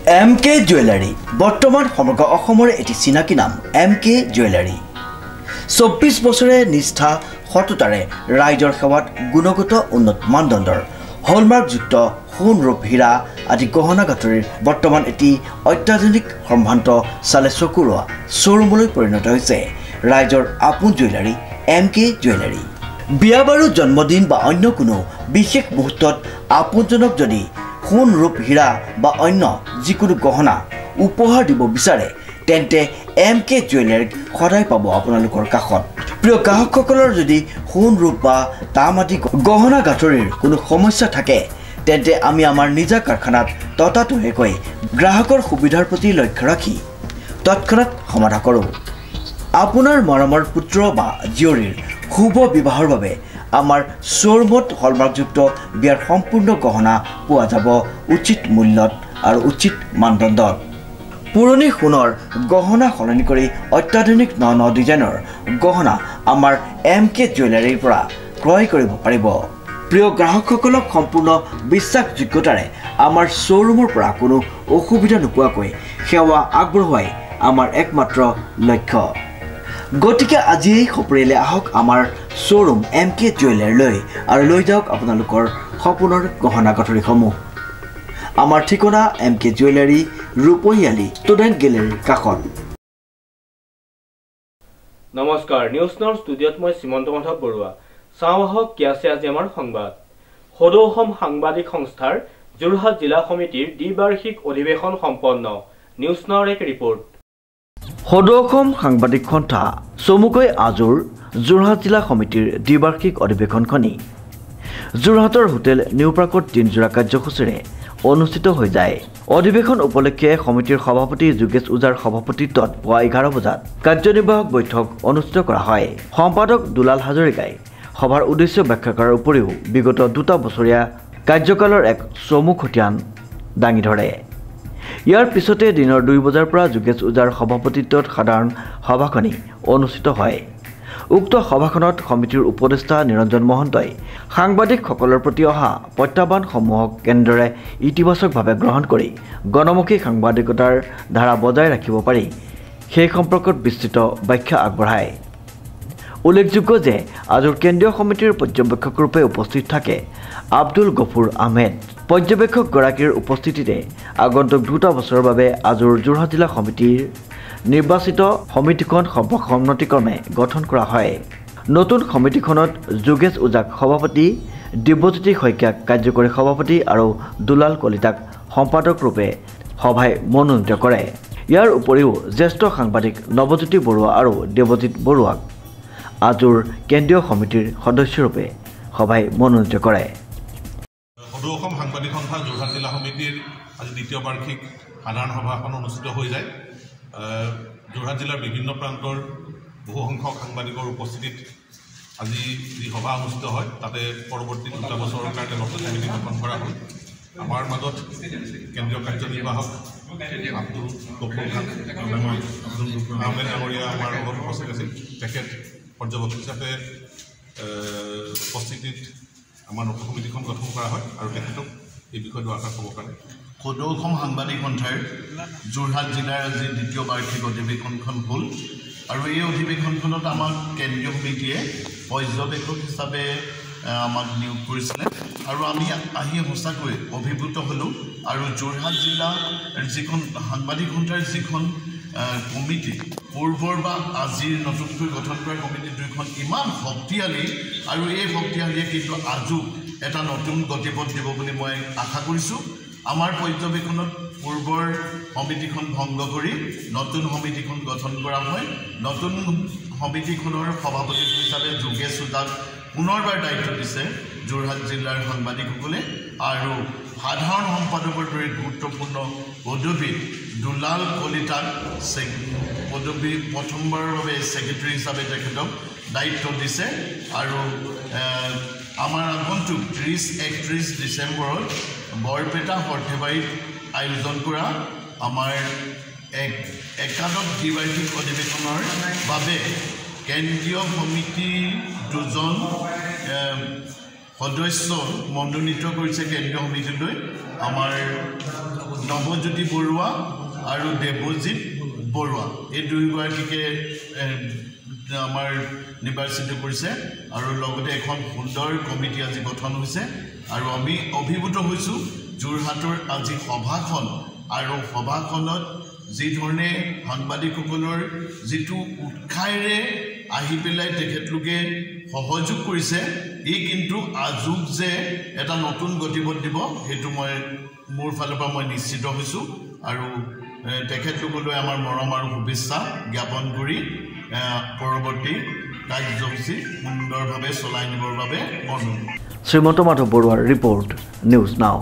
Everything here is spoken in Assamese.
MK জুৱেলাৰী বৰ্তমান সমগ্ৰ অসমৰ এটি চিনাকি নাম MK জুৱেলাৰী 24 বছৰে নিষ্ঠা সততাৰে ৰাইজৰ সেৱাত গুণগত উন্নত মানদণ্ডৰ হলমাৰ্কযুক্ত সোণৰূপ হীৰা আদি গহনা গাঁথৰিৰ বৰ্তমান এটি অত্যাধুনিক সম্ভ্ৰান্ত চালে চকুৰোৱা শ্বৰুমলৈ পৰিণত হৈছে ৰাইজৰ আপোন জুৱেলাৰী MK জুৱেলাৰী। বিয়া বাৰু জন্মদিন বা অন্য কোনো বিশেষ মুহূৰ্তত আপোনজনক যদি সোণৰূপ হীৰা বা অন্য যিকোনো গহনা উপহাৰ দিব বিচাৰে তেন্তে MK জুৱেলাৰীক সদায় পাব আপোনালোকৰ কাষত। প্ৰিয় গ্ৰাহকসকলৰ যদি সোণৰূপ বা তাম আদি গহনা গাঁথৰিৰ কোনো সমস্যা থাকে তেন্তে আমি আমাৰ নিজা কাৰখানাত ততাতৈয়াকৈ গ্ৰাহকৰ সুবিধাৰ প্ৰতি লক্ষ্য ৰাখি তৎক্ষণাত সমাধা কৰোঁ। আপোনাৰ মৰমৰ পুত্ৰ বা জীয়ৰীৰ শুভ বিবাহৰ বাবে আমাৰ শ্বৰুমত হলমাৰ্কযুক্ত বিয়াৰ সম্পূৰ্ণ গহনা পোৱা যাব উচিত মূল্যত আৰু উচিত মানদণ্ডত। পুৰণি সোণৰ গহনা সলনি কৰি অত্যাধুনিক ন ডিজাইনৰ গহনা আমাৰ MK জুৱেলাৰীৰ পৰা ক্ৰয় কৰিব পাৰিব। প্ৰিয় গ্ৰাহকসকলক সম্পূৰ্ণ বিশ্বাসযোগ্যতাৰে আমাৰ শ্বৰুমৰ পৰা কোনো অসুবিধা নোপোৱাকৈ সেৱা আগবঢ়োৱাই আমাৰ একমাত্ৰ লক্ষ্য। গতিকে আজিয়েই সপৰিয়ালে আহক আমাৰ শ্বৰুম MK জুৱেলাৰীলৈ আৰু লৈ যাওক আপোনালোকৰ সপোনৰ গহনা গাঁথৰিসমূহ। আমাৰ ঠিকনা MK জুৱেলাৰী ৰূপহীয়ালি ষ্টুডেণ্ট গেলেৰীৰ কাষত। নমস্কাৰ, নিউজ নাওৰ ষ্টুডিঅ'ত মই শ্ৰীমন্ত মাধৱ বৰুৱা। চাওঁ আহক কি আছে আজি আমাৰ সংবাদ। সদৌ অসম সাংবাদিক সংস্থাৰ যোৰহাট জিলা সমিতিৰ দ্বিবাৰ্ষিক অধিৱেশন সম্পন্ন। নিউজ নাওৰ এক ৰিপৰ্ট। সদৌ অসম সাংবাদিক সন্থা চমুকৈ আজোৰ যোৰহাট জিলা সমিতিৰ দ্বিবাৰ্ষিক অধিৱেশনখনি যোৰহাটৰ হোটেল নিউ পাৰ্কত দিনজোৰা কাৰ্যসূচীৰে অনুষ্ঠিত হৈ যায়। অধিৱেশন উপলক্ষে সমিতিৰ সভাপতি যোগেশ ওজাৰ সভাপতিত্বত পুৱা 11 বজাত কাৰ্যনিৰ্বাহক বৈঠক অনুষ্ঠিত কৰা হয়। সম্পাদক দুলাল হাজৰিকাই সভাৰ উদ্দেশ্য ব্যাখ্যা কৰাৰ উপৰিও বিগত 2 বছৰীয়া কাৰ্যকালৰ এক চমু খতিয়ান দাঙি ধৰে। ইয়াৰ পিছতে দিনৰ 2 বজাৰ পৰা যোগেশ ওজাৰ সভাপতিত্বত সাধাৰণ সভাখনি অনুষ্ঠিত হয়। উক্ত সভাখনত সমিতিৰ উপদেষ্টা নিৰঞ্জন মহন্তই সাংবাদিকসকলৰ প্ৰতি অহা প্ৰত্যাহ্বানসমূহক কেনেদৰে ইতিবাচকভাৱে গ্ৰহণ কৰি গণমুখী সাংবাদিকতাৰ ধাৰা বজাই ৰাখিব পাৰি সেই সম্পৰ্কত বিস্তৃত ব্যাখ্যা আগবঢ়ায়। উল্লেখযোগ্য যে আজোৰ কেন্দ্ৰীয় সমিতিৰ পৰ্যবেক্ষকৰূপে উপস্থিত থাকে আব্দুল গফুৰ আহমেদ। পৰ্যবেক্ষকগৰাকীৰ উপস্থিতিতে আগন্তুক 2 বছৰৰ বাবে আজোৰ যোৰহাট জিলা সমিতিৰ নিৰ্বাচিত সমিতিখন সৰ্বসন্মতিক্ৰমে গঠন কৰা হয়। নতুন সমিতিখনত যোগেশ ওজাক সভাপতি, দিব্যজ্যোতি শইকীয়াক কাৰ্যকৰী সভাপতি আৰু দুলাল কলিতাক সম্পাদক ৰূপে সভাই মনোনীত কৰে। ইয়াৰ উপৰিও জ্যেষ্ঠ সাংবাদিক নৱজ্যোতি বৰুৱা আৰু দেৱজিৎ বৰুৱাক আজোৰ কেন্দ্ৰীয় সমিতিৰ সদস্যৰূপে সভাই মনোনীত কৰে। সদৌ অসম সাংবাদিক সন্থা যোৰহাট জিলা সমিতিৰ আজি দ্বিতীয় বাৰ্ষিক সাধাৰণ সভাখন অনুষ্ঠিত হৈ যায়। যোৰহাট জিলাৰ বিভিন্ন প্ৰান্তৰ বহুসংখ্যক সাংবাদিকৰ উপস্থিতিত আজি যি সভা অনুষ্ঠিত হয় তাতে পৰৱৰ্তী 2 বছৰৰ কাৰণে নতুন সমিতি গঠন কৰা হ'ল। আমাৰ মাজত কেন্দ্ৰীয় কাৰ্যনিৰ্বাহক আব্দুল গফুৰ আহমেদ ডাঙৰীয়া আমাৰ লগত উপস্থিত আছিল। তেখেত পৰ্যবেক্ষক হিচাপে উপস্থিতিত আমাৰ নতুন সমিতিখন গঠন কৰা হয় আৰু তেখেতক এই বিষয়টো আশা ক'ব পাৰে। সদৌ অসম সাংবাদিক সন্থাৰ যোৰহাট জিলাৰ আজি দ্বিতীয় বাৰ্ষিক অধিৱেশনখন হ'ল আৰু এই অধিৱেশনখনত আমাক কেন্দ্ৰীয় সমিতিয়ে পৰ্যবেক্ষক হিচাপে আমাক নিয়োগ কৰিছিলে আৰু আমি আহি সঁচাকৈ অভিভূত হ'লোঁ। আৰু যোৰহাট জিলাৰ যিখন সাংবাদিক সন্থাৰ যিখন কমিটি পূৰ্বৰ বা আজিৰ নতুনকৈ গঠন কৰা কমিটি দুয়োখন ইমান শক্তিশালী আৰু এই শক্তিশালীয়ে কিন্তু আজিও এটা নতুন গতিপথ দিব বুলি মই আশা কৰিছোঁ। আমাৰ পৰ্যবেক্ষণত পূৰ্বৰ সমিতিখন ভংগ কৰি নতুন সমিতিখন গঠন কৰা হয়। নতুন সমিতিখনৰ সভাপতি হিচাপে যোগেশ ওজাক পুনৰবাৰ দায়িত্ব দিছে যোৰহাট জিলাৰ সাংবাদিকসকলে আৰু সাধাৰণ সম্পাদকৰ দৰে গুৰুত্বপূৰ্ণ পদবীত দুলাল কলিতাক পদবী প্ৰথমবাৰৰ বাবে ছেক্ৰেটাৰী হিচাপে তেখেতক দায়িত্ব দিছে। আৰু আমাৰ আগন্তুক 30-31 ডিচেম্বৰত বৰপেটা সৰ্থেবাৰীত আয়োজন কৰা আমাৰ একাদশ দ্বিবাৰ্ষিক অধিৱেশনৰ বাবে কেন্দ্ৰীয় সমিতি 2জন সদস্য মনোনীত কৰিছে কেন্দ্ৰীয় সমিতিলৈ। আমাৰ নৱজ্যোতি বৰুৱা আৰু দেৱজিৎ বৰুৱা এই দুয়োগৰাকীকে আমাৰ নিৰ্বাচিত কৰিছে আৰু লগতে এখন সুন্দৰ কমিটি আজি গঠন হৈছে আৰু আমি অভিভূত হৈছোঁ যোৰহাটৰ আজি সভাখন আৰু সভাখনত যি ধৰণে সাংবাদিকসকলৰ যিটো উৎসাহেৰে আহি পেলাই তেখেতলোকে সহযোগ কৰিছে এই কিন্তু আজুক যে এটা নতুন গতিপথ দিব সেইটো মই মোৰ ফালৰ পৰা মই নিশ্চিত হৈছোঁ আৰু তেখেতলোকলৈ আমাৰ মৰম আৰু শুভেচ্ছা জ্ঞাপন কৰি পৰৱৰ্তী কাৰ্যসূচী সুন্দৰভাৱে চলাই নিবৰ বাবে অনুৰোধ শ্ৰীমন্ত মাধৱ বৰুৱাৰ ৰিপৰ্ট নিউজ নাও।